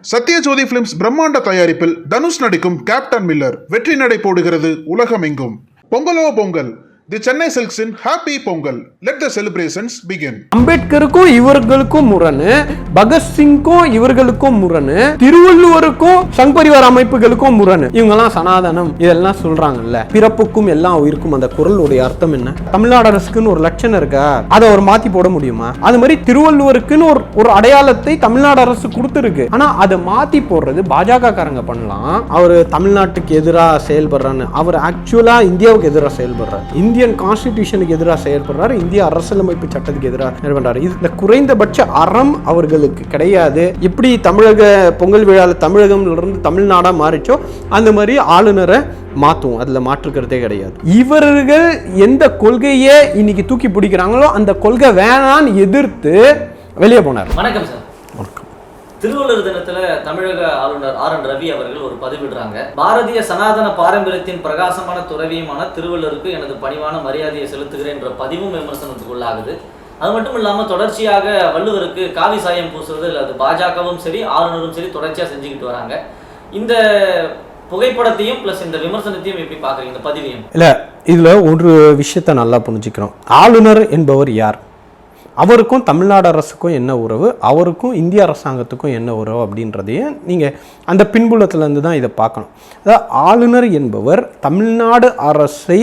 Sathyajothi films பிரம்மாண்ட தயாரிப்பில் தனுஷ் நடிக்கும் கேப்டன் மில்லர் வெற்றி நடை போடுகிறது உலகமெங்கும். பொங்கலோ பொங்கல், தி சென்னை சில்க்ஸின் happy Pongal. Let the celebrations begin. அம்பேத்கருக்கும் இவர்களுக்கும் முரணு, பகத்சிங்கும் இவர்களுக்கும் முரணு, திருவள்ளுவருக்கும் சங் பரிவார அமைப்புகளுக்கும் முரணு. இவங்கெல்லாம் சனாதனம் இதெல்லாம் சொல்றாங்கல்ல. பிறப்புக்கும் எல்லா உயிருக்கும் அந்த குரலுடைய அர்த்தம் என்ன? தமிழ்நாடு அரசுக்குன்னு ஒரு லட்சணம் இருக்கா? அதை அவர் மாத்தி போட முடியுமா? அது மாதிரி திருவள்ளுவருக்குன்னு ஒரு அடையாளத்தை தமிழ்நாடு அரசு கொடுத்துருக்கு. ஆனா அதை மாத்தி போடுறது பாஜக காரங்க பண்ணலாம். அவர் தமிழ்நாட்டுக்கு எதிராக செயல்படுறான்னு, அவர் ஆக்சுவலா இந்தியாவுக்கு எதிராக செயல்படுறார். இந்தியன் கான்ஸ்டிடியூஷனுக்கு எதிராக செயல்படுறாரு, இந்திய அரசியலமைப்பு சட்டத்துக்கு எதிராக செயல்படுறாரு. இந்த குறைந்தபட்ச அறம் அவர்களுக்கு கிடையாது. எப்படி தமிழக பொங்கல் விழாவில் தமிழகம்ல இருந்து தமிழ்நாடா மாறிச்சோ அந்த மாதிரி ஆளுநரை மாத்துவோம், அதுல மாற்றுக்கிறதே கிடையாது. இவர்கள் எந்த கொள்கையை இன்னைக்கு தூக்கி பிடிக்கிறாங்களோ அந்த கொள்கை வேணான்னு எதிர்த்து வெளியே போனார். வணக்கம் சார். வணக்கம். திருவள்ளுவர் தினத்துல தமிழக ஆளுநர் RN ரவி அவர்கள் ஒரு பதிவிடுறாங்க. பாரதிய சனாதன பாரம்பரியத்தின் பிரகாசமான துறவியுமான திருவள்ளுவருக்கு எனது பணிவான மரியாதையை செலுத்துகிறேன் என்ற பதிவும் விமர்சனத்துக்கு உள்ளாகுது. அது மட்டும் இல்லாம தொடர்ச்சியாக வள்ளுவருக்கு காவி சாயம் பூசுறது அது பாஜகவும் சரி ஆளுநரும் சரி தொடர்ச்சியா செஞ்சுக்கிட்டு வராங்க. இந்த புகைப்படத்தையும் பிளஸ் இந்த விமர்சனத்தையும் எப்படி பாக்குறீங்க, இந்த பதிவையும்? இல்ல, இதுல ஒரு விஷயத்த நல்லா புரிஞ்சுக்கிறோம். ஆளுநர் என்பவர் யார்? அவருக்கும் தமிழ்நாடு அரசுக்கும் என்ன உறவு, அவருக்கும் இந்திய அரசாங்கத்துக்கும் என்ன உறவு அப்படின்றதையும் நீங்கள் அந்த பின்புலத்திலேருந்து தான் இதை பார்க்கணும். அதாவது ஆளுநர் என்பவர் தமிழ்நாடு அரசை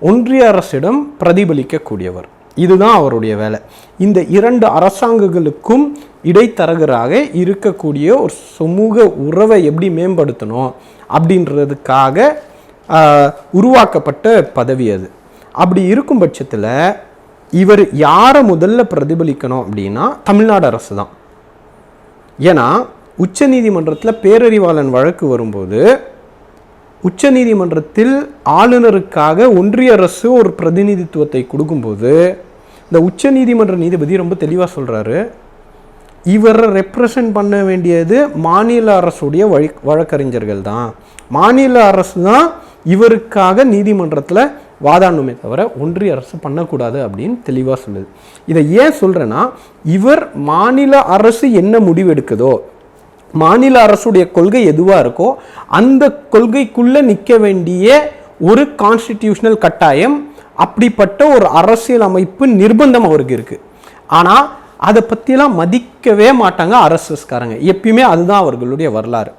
ஒன்றிய அரசிடம் பிரதிபலிக்கக்கூடியவர். இதுதான் அவருடைய வேலை. இந்த இரண்டு அரசாங்கங்களுக்கும் இடைத்தரகராக இருக்கக்கூடிய ஒரு சமூக உறவை எப்படி மேம்படுத்தணும் அப்படின்றதுக்காக உருவாக்கப்பட்ட பதவி அது. அப்படி இருக்கும் பட்சத்தில் இவர் யாரை முதல்ல பிரதிபலிக்கணும் அப்படின்னா தமிழ்நாடு அரசு தான். ஏன்னா உச்ச நீதிமன்றத்தில் பேரறிவாளன் வழக்கு வரும்போது உச்ச நீதிமன்றத்தில் ஆளுநருக்காக ஒன்றிய அரசு ஒரு பிரதிநிதித்துவத்தை கொடுக்கும்போது இந்த உச்ச நீதிமன்ற நீதிபதி ரொம்ப தெளிவாக சொல்கிறாரு, இவரை ரெப்ரசன்ட் பண்ண வேண்டியது மாநில அரசுடைய வழக்கறிஞர்கள் தான், மாநில அரசு தான் இவருக்காக நீதிமன்றத்தில் வாதாடணுமே தவிர ஒன்றிய அரசு பண்ணக்கூடாது அப்படின்னு தெளிவாக சொல்லுது. இதை ஏன் சொல்கிறேன்னா, இவர் மாநில அரசு என்ன முடிவெடுக்குதோ, மாநில அரசுடைய கொள்கை எதுவாக இருக்கோ அந்த கொள்கைக்குள்ளே நிற்க வேண்டிய ஒரு கான்ஸ்டிடியூஷனல் கட்டாயம், அப்படிப்பட்ட ஒரு அரசியல் அமைப்பு நிர்பந்தம் அவருக்கு இருக்குது. ஆனால் அதை பற்றிலாம் மதிக்கவே மாட்டாங்க அரசுக்காரங்க. எப்பயுமே அதுதான் அவர்களுடைய வரலாறு.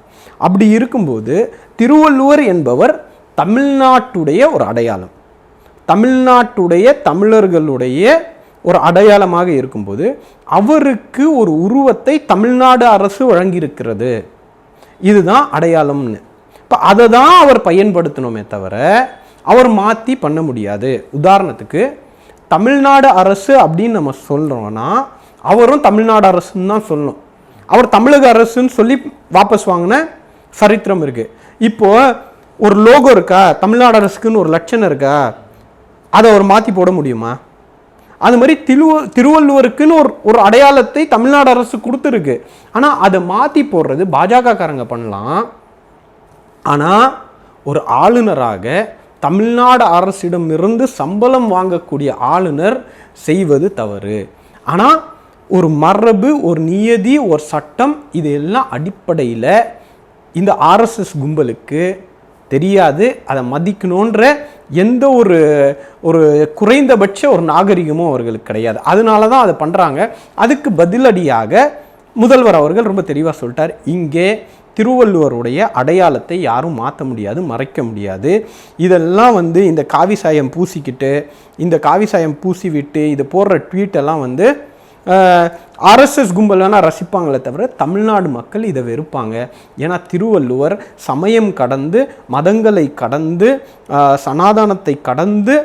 அப்படி இருக்கும்போது திருவள்ளுவர் என்பவர் தமிழ்நாட்டுடைய ஒரு அடையாளம், தமிழ்நாட்டுடைய தமிழர்களுடைய ஒரு அடையாளமாக இருக்கும்போது அவருக்கு ஒரு உருவத்தை தமிழ்நாடு அரசு வழங்கியிருக்கிறது. இதுதான் அடையாளம்னு. இப்போ அதை தான் அவர் பயன்படுத்தணுமே தவிர அவர் மாற்றி பண்ண முடியாது. உதாரணத்துக்கு தமிழ்நாடு அரசு அப்படின்னு நம்ம சொல்கிறோன்னா அவரும் தமிழ்நாடு அரசுன்னு தான் சொல்லணும். அவர் தமிழக அரசுன்னு சொல்லி வாபஸ் வாங்கின சரித்திரம் இருக்குது. இப்போது ஒரு லோகோ இருக்கா, தமிழ்நாடு அரசுக்குன்னு ஒரு லட்சணம் இருக்கா, அதை அவர் மாற்றி போட முடியுமா? அது மாதிரி திருவள்ளுவருக்குன்னு ஒரு அடையாளத்தை தமிழ்நாடு அரசு கொடுத்துருக்கு. ஆனால் அதை மாற்றி போடுறது பாஜக காரங்க பண்ணலாம். ஆனால் ஒரு ஆளுநராக தமிழ்நாடு அரசிடமிருந்து சம்பளம் வாங்கக்கூடிய ஆளுநர் செய்வது தவறு. ஆனால் ஒரு மரபு, ஒரு நியதி, ஒரு சட்டம், இது எல்லாம் அடிப்படையில் இந்த RSS கும்பலுக்கு தெரியாது. அதை மதிக்கணுன்ற எந்த ஒரு குறைந்தபட்ச ஒரு நாகரிகமும் அவர்களுக்கு கிடையாது. அதனால தான் அதை பண்ணுறாங்க. அதுக்கு பதிலடியாக முதல்வர் அவர்கள் ரொம்ப தெளிவாக சொல்லிட்டார், இங்கே திருவள்ளுவருடைய அடையாளத்தை யாரும் மாற்ற முடியாது, மறைக்க முடியாது. இதெல்லாம் இந்த காவி சாயம் பூசிக்கிட்டு, இந்த காவி சாயம் பூசி விட்டு இது போடுற ட்வீட்டெல்லாம் RSS கும்பல் வேணால் ரசிப்பாங்களே தவிர தமிழ்நாடு மக்கள் இதை வெறுப்பாங்க. ஏன்னா திருவள்ளுவர் சமயம் கடந்து, மதங்களை கடந்து, சனாதனத்தை கடந்து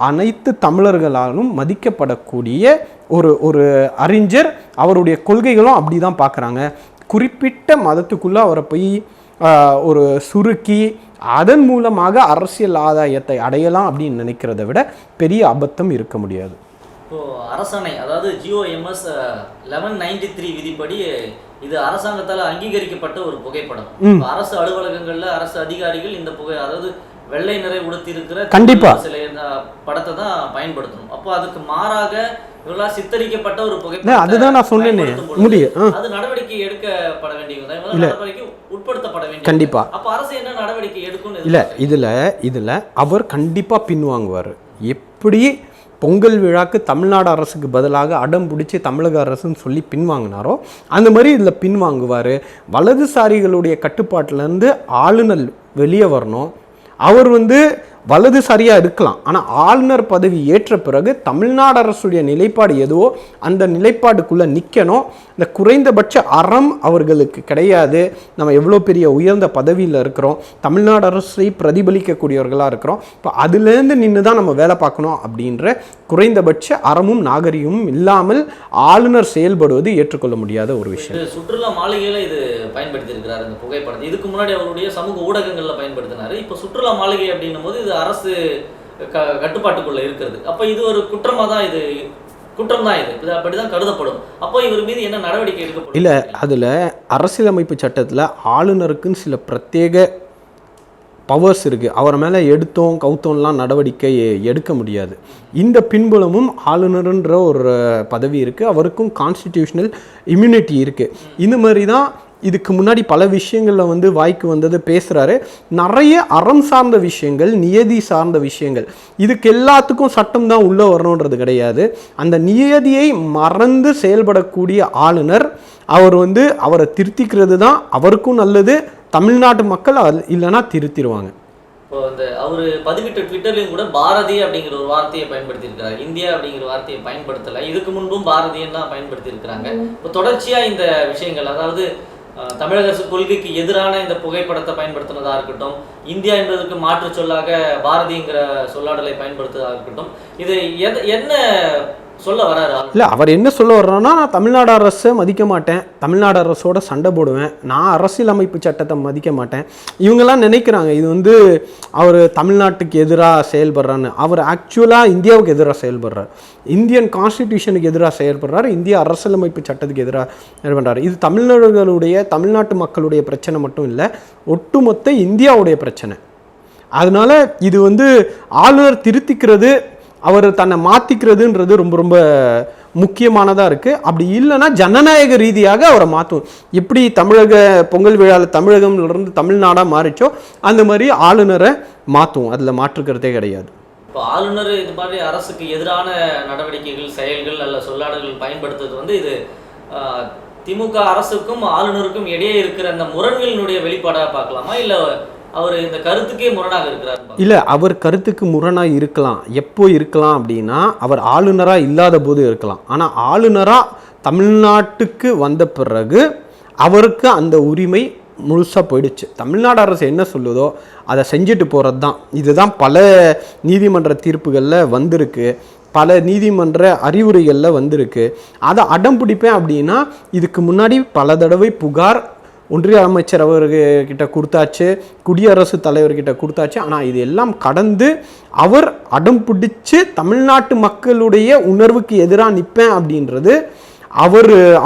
அனைத்து தமிழர்களாலும் மதிக்கப்படக்கூடிய ஒரு அறிஞர். அவருடைய கொள்கைகளும் அப்படி தான் பார்க்குறாங்க. குறிப்பிட்ட மதத்துக்குள்ளே அவரை போய் ஒரு சுருக்கி அதன் மூலமாக அரசியல் ஆதாயத்தை அடையலாம் அப்படின்னு நினைக்கிறத விட பெரிய அபத்தம் இருக்க முடியாது. இப்போ அரசாணை, அதாவது GOMS 1193 விதிப்படி இது அரசாங்கத்தால் அங்கீகரிக்கப்பட்ட ஒரு புகைப்படம். அரசு அலுவலகங்கள்ல அரசு அதிகாரிகள் இந்த அதாவது வெள்ளை நிறை உடுத்தி இருக்கிற கண்டிப்பா சில படத்தை தான் பயன்படுத்தணும். அப்போ அதுக்கு மாறாக இவர்களால் சித்தரிக்கப்பட்ட ஒரு அதுதான் நான் சொன்னேனே அது நடவடிக்கை எடுக்கப்பட வேண்டியது, நடவடிக்கை உட்படுத்தப்பட வேண்டியது. கண்டிப்பா. அப்போ அரசு என்ன நடவடிக்கை எடுக்கும்? இதுல அவர் கண்டிப்பா பின்வாங்குவார். எப்படி பொங்கல் விழாக்கு தமிழ்நாடு அரசுக்கு பதிலாக அடம் பிடிச்சி தமிழக அரசுன்னு சொல்லி பின்வாங்கினாரோ அந்த மாதிரி இதில் பின்வாங்குவார். வலதுசாரிகளுடைய கட்டுப்பாட்டிலேருந்து ஆளுநர் வெளியே வரணும். அவர் வலதுசாரியாக இருக்கலாம், ஆனால் ஆளுநர் பதவி ஏற்ற பிறகு தமிழ்நாடு அரசுடைய நிலைப்பாடு எதுவோ அந்த நிலைப்பாடுக்குள்ளே நிற்கணும். இந்த குறைந்தபட்ச அறம் அவர்களுக்கு கிடையாது. நம்ம எவ்வளோ பெரிய உயர்ந்த பதவியில் இருக்கிறோம், தமிழ்நாடு அரசை பிரதிபலிக்கக்கூடியவர்களாக இருக்கிறோம். இப்போ அதுலேருந்து நின்று தான் நம்ம வேலை பார்க்கணும் அப்படின்ற குறைந்தபட்ச அறமும் நாகரிகமும் இல்லாமல் ஆளுநர் செயல்படுவது ஏற்றுக்கொள்ள முடியாத ஒரு விஷயம். சுற்றுலா மாளிகையில் இது பயன்படுத்தி இருக்கிறார் இந்த புகைப்படத்தை. இதுக்கு முன்னாடி அவருடைய சமூக ஊடகங்களில் பயன்படுத்தினார். இப்போ சுற்றுலா மாளிகை அப்படின்னும் போது இது அரசு கட்டுப்பாட்டுக்குள்ள இருக்கிறது. அப்ப இது ஒரு குற்றம் தான், இது அப்படிதான் கருதப்படும். அப்போ இவர் மீது என்ன நடவடிக்கை எடுக்கப்படும்? இல்ல, அதுல அரசியலமைப்பு சட்டத்துல ஆளுநருக்குன்னு சில பிரத்யேக பவர்ஸ் இருக்கு. அவர் மேல எடுத்தோம் கவுத்தோம்லாம் நடவடிக்கை எடுக்க முடியாது. இந்த பின்புலமும் ஆளுநர்ன்ற ஒரு பதவி இருக்கு, அவருக்கும் கான்ஸ்டிடியூஷனல் இம்யூனிட்டி இருக்கு. இந்த மாதிரி தான் இதுக்கு முன்னாடி பல விஷயங்களில் வாய்க்கு வந்தது பேசுகிறாரு. நிறைய அறம் சார்ந்த விஷயங்கள், நியதி சார்ந்த விஷயங்கள், இதுக்கு எல்லாத்துக்கும் சட்டம் தான் உள்ளே வரணுன்றது கிடையாது. அந்த நியதியை மறந்து செயல்படக்கூடிய ஆளுநர் அவர் அவரை திருத்திக்கிறது தான் அவருக்கும் நல்லது. தமிழ்நாட்டு மக்கள் இல்லைன்னா திருத்திடுவாங்க. இப்போ அவர் பதிவிட்ட ட்விட்டர்லையும் கூட பாரதி அப்படிங்கிற ஒரு வார்த்தையை பயன்படுத்தி இருக்கிறார், இந்தியா அப்படிங்கிற வார்த்தையை பயன்படுத்தலை. இதுக்கு முன்பும் பாரதியன்னு தான் பயன்படுத்தி இருக்கிறாங்க. இப்போ தொடர்ச்சியாக இந்த விஷயங்கள், அதாவது தமிழக அரசு கொள்கைக்கு எதிரான இந்த புகைப்படத்தை பயன்படுத்தினதாக இருக்கட்டும், இந்தியா என்பதற்கு மாற்று சொல்லாக பாரதிங்கிற சொல்லாடலை பயன்படுத்துவதாக இருக்கட்டும், இது என்ன சொல்ல வராரு? இல்லை, அவர் என்ன சொல்ல வர்றாருன்னா, நான் தமிழ்நாடு அரசை மதிக்க மாட்டேன், தமிழ்நாடு அரசோட சண்டை போடுவேன், நான் அரசியலமைப்பு சட்டத்தை மதிக்க மாட்டேன். இவங்கெல்லாம் நினைக்கிறாங்க இது அவர் தமிழ்நாட்டுக்கு எதிராக செயல்படுறான்னு. அவர் ஆக்சுவலாக இந்தியாவுக்கு எதிராக செயல்படுறார், இந்தியன் கான்ஸ்டிடியூஷனுக்கு எதிராக செயல்படுறாரு, இந்திய அரசியலமைப்பு சட்டத்துக்கு எதிராக செயல்படுறாரு. இது தமிழ்நாட்டு மக்களுடைய பிரச்சனை மட்டும் இல்லை, ஒட்டுமொத்த இந்தியாவுடைய பிரச்சனை. அதனால இது ஆளுநர் திருத்திக்கிறது, அவர் தன்னை மாற்றிக்கிறதுன்றது ரொம்ப ரொம்ப முக்கியமானதாக இருக்குது. அப்படி இல்லைன்னா ஜனநாயக ரீதியாக அவரை மாற்றும். எப்படி பொங்கல் விழாவில் தமிழகம்லேருந்து தமிழ்நாடாக மாறிச்சோ அந்த மாதிரி ஆளுநரை மாற்றும், அதில் மாற்றுக்கிறதே கிடையாது. இப்போ ஆளுநர் இது மாதிரி அரசுக்கு எதிரான நடவடிக்கைகள், செயல்கள் அல்ல சொல்லாடல்கள் பயன்படுத்துறது இது திமுக அரசுக்கும் ஆளுநருக்கும் இடையே இருக்கிற அந்த முரண்களினுடைய வெளிப்பாடாக பார்க்கலாமா, இல்லை அவர் இந்த கருத்துக்கே முரணாக இருக்கிறார்? இல்லை, அவர் கருத்துக்கு முரணாக இருக்கலாம். எப்போ இருக்கலாம் அப்படின்னா, அவர் ஆளுநராக இல்லாத போது இருக்கலாம். ஆனால் ஆளுநராக தமிழ்நாட்டுக்கு வந்த பிறகு அவருக்கு அந்த உரிமை முழுசாக போயிடுச்சு. தமிழ்நாடு அரசு என்ன சொல்லுதோ அதை செஞ்சுட்டு போகிறது தான். இதுதான் பல நீதிமன்ற தீர்ப்புகளில் வந்திருக்கு, பல நீதிமன்ற அறிவுரைகளில் வந்திருக்கு. அதை அடம் பிடிப்பேன் அப்படின்னா, இதுக்கு முன்னாடி பல தடவை புகார் ஒன்றிய அமைச்சர் அவர்கிட்ட கொடுத்தாச்சு, குடியரசுத் தலைவர்கிட்ட கொடுத்தாச்சு. ஆனால் இது எல்லாம் கடந்து அவர் அடம் பிடிச்சு தமிழ்நாட்டு மக்களுடைய உணர்வுக்கு எதிராக நிற்பேன் அப்படின்றது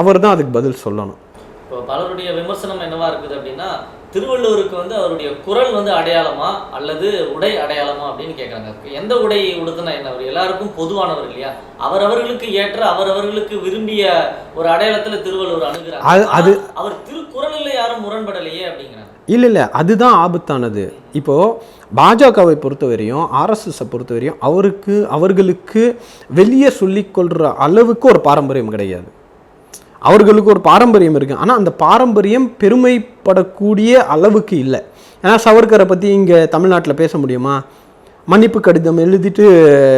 அவர் தான் அதுக்கு பதில் சொல்லணும். இப்போ பலருடைய விமர்சனம் என்னவா இருக்குது அப்படின்னா, திருவள்ளுவருக்கு அவருடைய குரல் அடையாளமா அல்லது உடை அடையாளமா அப்படின்னு கேட்குறாங்க. எந்த உடை உடுத்தினா என்ன? அவர் எல்லாருக்கும் பொதுவானவர் இல்லையா? அவரவர்களுக்கு ஏற்ற அவரவர்களுக்கு விரும்பிய ஒரு அடையாளத்தில் திருவள்ளுவர் அணுகிறார். அவர் திருக்குறளில் யாரும் முரண்படலையே அப்படிங்கிறாங்க. இல்லை, அதுதான் ஆபத்தானது. இப்போது பாஜகவை பொறுத்தவரையும் ஆர்எஸ்எஸை பொறுத்தவரையும் அவர்களுக்கு வெளியே சொல்லிக்கொள்கிற அளவுக்கு ஒரு பாரம்பரியம் கிடையாது. அவர்களுக்கு ஒரு பாரம்பரியம் இருக்குது, ஆனால் அந்த பாரம்பரியம் பெருமைப்படக்கூடிய அளவுக்கு இல்லை. ஏன்னா சவர்கரை பற்றி இங்கே தமிழ்நாட்டில் பேச முடியுமா? மன்னிப்பு கடிதம் எழுதிட்டு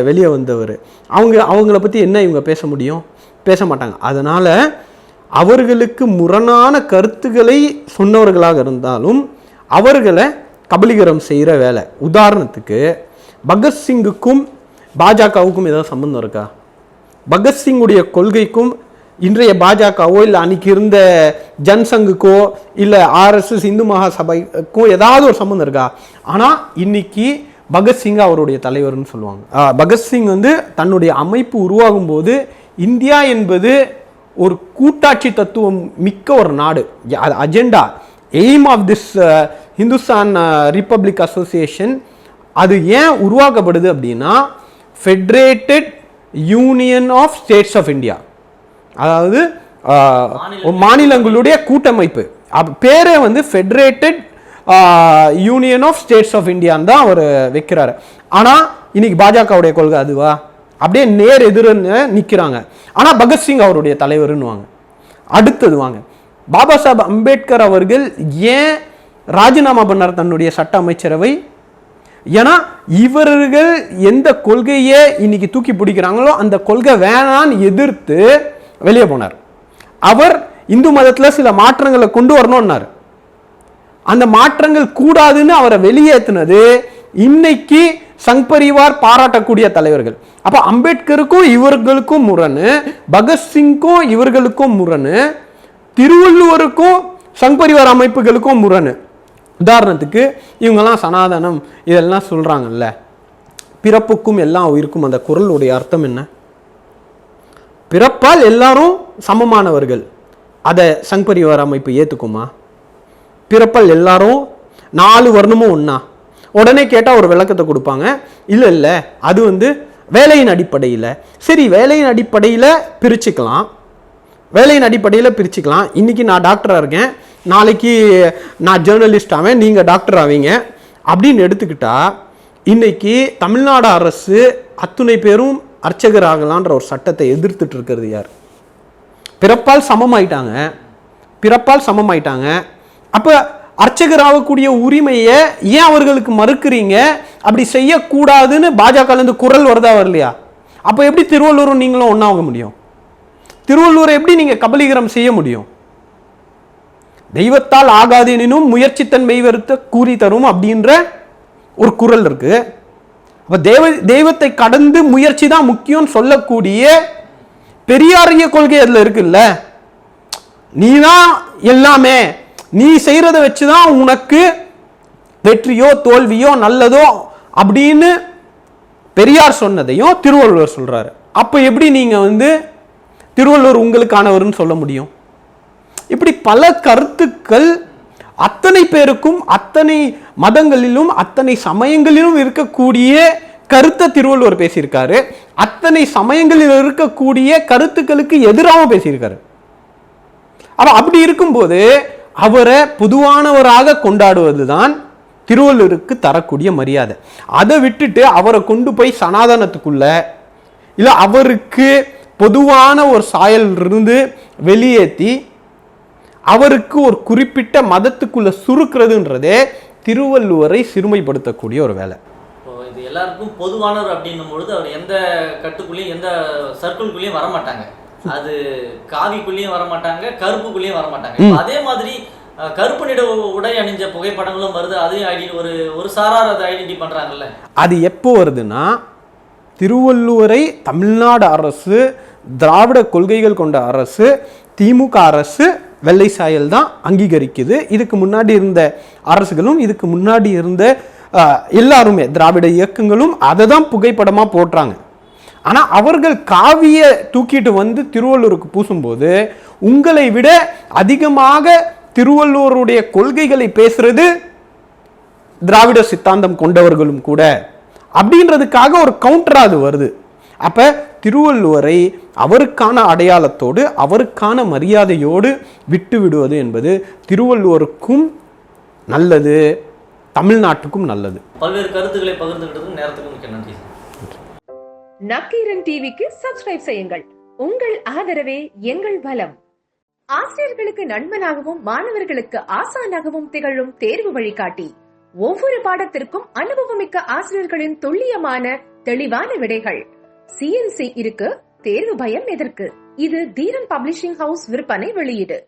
வெளியே வந்தவர். அவங்கள பற்றி என்ன இவங்க பேச முடியும்? பேச மாட்டாங்க. அதனால் அவர்களுக்கு முரணான கருத்துக்களை சொன்னவர்களாக இருந்தாலும் அவர்களை கபலீகரம் செய்கிற வேலை. உதாரணத்துக்கு பகத்சிங்குக்கும் பாஜகவுக்கும் ஏதாவது சம்பந்தம் இருக்கா? பகத்சிங்குடைய கொள்கைக்கும் இன்றைய பாஜகவோ இல்லை அன்னைக்கு இருந்த ஜன்சங்குக்கோ இல்லை ஆர்எஸ்எஸ் இந்து மகாசபைக்கோ ஏதாவது ஒரு சம்பந்தம் இருக்கா? ஆனால் இன்னைக்கு பகத்சிங் அவருடைய தலைவர்னு சொல்லுவாங்க. பகத்சிங் தன்னுடைய அமைப்பு உருவாகும் போது இந்தியா என்பது ஒரு கூட்டாட்சி தத்துவம் மிக்க ஒரு நாடு. Agenda, aim of this Hindustan republic association அது ஏன் உருவாக்கப்படுது அப்படின்னா, federated union of states of India, அதாவது மாநிலங்களுடைய கூட்டமைப்பு. பேரே வந்து federated union of states of இந்தியான்னு தான் அவர் வைக்கிறாரு. ஆனால் இன்னைக்கு பாஜகவுடைய கொள்கை அதுவா? அப்படியே நேர் எதிர்ன்னு நிற்கிறாங்க. ஆனால் பகத்சிங் அவருடைய தலைவர்னுவாங்க. அடுத்தது வாங்க, பாபா சாஹேப் அம்பேத்கர் அவர்கள் ஏன் ராஜினாமா பண்ணார் தன்னுடைய சட்ட அமைச்சரவை? ஏன்னா இவர்கள் எந்த கொள்கையை இன்னைக்கு தூக்கி பிடிக்கிறாங்களோ அந்த கொள்கை வேணான்னு எதிர்த்து வெளியே போனார். அவர் இந்து மதத்தில் சில மாற்றங்களை கொண்டு வரணும்னார். அந்த மாற்றங்கள் கூடாதுன்னு அவரை வெளியேற்றினது இன்னைக்கு சங் பரிவார் பாராட்டக்கூடிய தலைவர்கள். அப்ப அம்பேத்கருக்கும் இவர்களுக்கும் முரணு, பகத்சிங்கும் இவர்களுக்கும் முரணு, திருவள்ளுவருக்கும் சங் பரிவார் அமைப்புகளுக்கும் முரணு. உதாரணத்துக்கு இவங்கெல்லாம் சனாதனம் இதெல்லாம் சொல்றாங்கல்ல, பிறப்புக்கும் எல்லா உயிருக்கும் அந்த குறளுடைய அர்த்தம் என்ன? பிறப்பால் எல்லாரும் சமமானவர்கள். அதை சங் பரிவார் அமைப்பு ஏத்துக்குமா? பிறப்பால் எல்லாரும் 4 வர்ணமும் ஒண்ணா? உடனே கேட்டால் ஒரு விளக்கத்தை கொடுப்பாங்க, இல்லை இல்லை அது வந்து வேலையின் அடிப்படையில். சரி, வேலையின் அடிப்படையில் பிரிச்சுக்கலாம், வேலையின் அடிப்படையில் பிரிச்சுக்கலாம். இன்னைக்கு நான் டாக்டராக இருக்கேன், நாளைக்கு நான் ஜேர்னலிஸ்ட் ஆவேன், நீங்கள் டாக்டர் ஆவீங்க அப்படின்னு எடுத்துக்கிட்டா, இன்னைக்கு தமிழ்நாடு அரசு அத்துணை பேரும் அர்ச்சகர் ஆகலான்ற ஒரு சட்டத்தை எதிர்த்துட்டு இருக்கிறது யார்? பிறப்பால் சமமாயிட்டாங்க, பிறப்பால் சமமாயிட்டாங்க. அப்போ அர்ச்சகர் ஆகக்கூடிய உரிமையை ஏன் அவர்களுக்கு மறுக்கிறீங்க? அப்படி செய்யக்கூடாதுன்னு பாஜகலேருந்து குரல் வருதா வரலையா? அப்போ எப்படி திருவள்ளூரும் நீங்களும் ஒன்றாக முடியும்? திருவள்ளூரை எப்படி நீங்கள் கபலீகரம் செய்ய முடியும்? தெய்வத்தால் ஆகாதெனினும் முயற்சித்தன் மெய்வருத்த கூறி தரும் அப்படின்ற ஒரு குரல் இருக்கு. அப்போ தெய்வத்தை கடந்து முயற்சி தான் முக்கியம் சொல்லக்கூடிய பெரியாரிய கொள்கை அதில் இருக்குல்ல. நீ தான் எல்லாமே, நீ செய்யறத வச்சுதான் உனக்கு வெற்றியோ தோல்வியோ நல்லதோ அப்படின்னு பெரியார் சொன்னதையும் திருவள்ளுவர் சொல்றாரு. அப்ப எப்படி நீங்க வந்து திருவள்ளுவர் உங்களுக்கானவர்னு சொல்ல முடியும்? இப்படி பல கருத்துக்கள் அத்தனை பேருக்கும் அத்தனை மதங்களிலும் அத்தனை சமயங்களிலும் இருக்கக்கூடிய கருத்தை திருவள்ளுவர் பேசியிருக்காரு. அத்தனை சமயங்களில் இருக்கக்கூடிய கருத்துக்களுக்கு எதிராகவும் பேசியிருக்காரு. அப்படி இருக்கும்போது அவரை பொதுவானவராக கொண்டாடுவதுதான் திருவள்ளுவருக்கு தரக்கூடிய மரியாதை. அதை விட்டுட்டு அவரை கொண்டு போய் சனாதனத்துக்குள்ள இல்லை அவருக்கு பொதுவான ஒரு சாயல் இருந்து வெளியேற்றி அவருக்கு ஒரு குறிப்பிட்ட மதத்துக்குள்ள சுருக்கிறதுன்றதே திருவள்ளுவரை சிறுமைப்படுத்தக்கூடிய ஒரு வேலை. இது எல்லாருக்கும் பொதுவானவர் அப்படின்னும் பொழுது அவர் எந்த கட்டுக்குள்ளேயும் எந்த சர்க்கிள்குள்ளேயும் வரமாட்டாங்க. அது காவிக்குள்ளேயும் வரமாட்டாங்க, கருப்புக்குள்ளேயும் வரமாட்டாங்க. அதே மாதிரி கருப்பு நிற உடை அணிஞ்ச புகைப்படங்களும் வருது, அதையும் ஒரு சாரார் அதை ஐடென்டி பண்றாங்கல்ல. அது எப்போ வருதுன்னா, திருவள்ளுவரை தமிழ்நாடு அரசு, திராவிட கொள்கைகள் கொண்ட அரசு, திமுக அரசு வெள்ளை சாயல் தான் அங்கீகரிக்குது. இதுக்கு முன்னாடி இருந்த அரசுகளும் இதுக்கு முன்னாடி இருந்த எல்லாருமே திராவிட இயக்கங்களும் அதை தான் புகைப்படமா போடுறாங்க. ஆனா அவர்கள் காவிய தூக்கிட்டு வந்து திருவள்ளுவருக்கு பூசும்போது உங்களை விட அதிகமாக திருவள்ளுவருடைய கொள்கைகளை பேசுறது திராவிட சித்தாந்தம் கொண்டவர்களும் கூட அப்படின்றதுக்காக ஒரு கவுண்டரா அது வருது. அப்ப திருவள்ளுவரை அவருக்கான அடையாளத்தோடு அவருக்கான மரியாதையோடு விட்டு விடுவது என்பது திருவள்ளுவருக்கும் நல்லது, தமிழ்நாட்டுக்கும் நல்லது. பல்வேறு கருத்துக்களை பகிர்ந்துகிட்டது நேரத்துக்கு மிக்க நன்றி. நக்கீரன் டிவிக்கு சப்ஸ்கிரைப் செய்யுங்கள். உங்கள் ஆதரவே எங்கள் பலம். ஆசிரியர்களுக்கு நண்பனாகவும் மாணவர்களுக்கு ஆசானாகவும் திகழும் தேர்வு வழிகாட்டி. ஒவ்வொரு பாடத்திற்கும் அனுபவமிக்க ஆசிரியர்களின் துல்லியமான தெளிவான விடைகள். CNC இருக்கு, தேர்வு பயம் எதற்கு? இது தீரன் பப்ளிஷிங் ஹவுஸ் விற்பனை வெளியீடு.